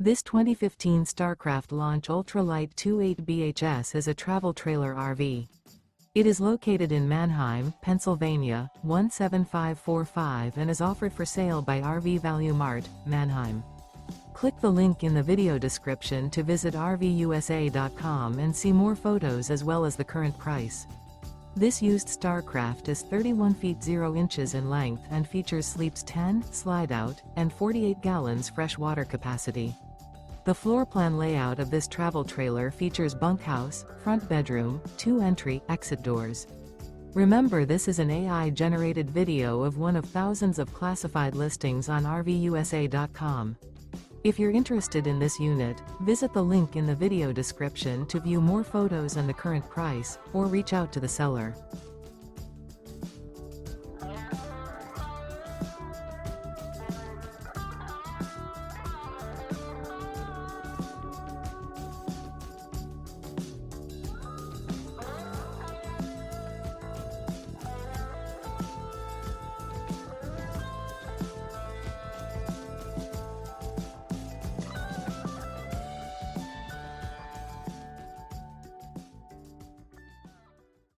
This 2015 Starcraft Launch Ultra Lite 28 BHS is a travel trailer RV. It is located in Manheim, Pennsylvania, 17545 and is offered for sale by RV Value Mart, Manheim. Click the link in the video description to visit RVUSA.com and see more photos as well as the current price. This used Starcraft is 31 feet 0 inches in length and features sleeps 10, Slideout, and 48 gallons fresh water capacity. The floor plan layout of this travel trailer features bunkhouse, front bedroom, 2 entry/exit doors. Remember, this is an AI-generated video of one of thousands of classified listings on RVUSA.com. If you're interested in this unit, visit the link in the video description to view more photos and the current price, or reach out to the seller.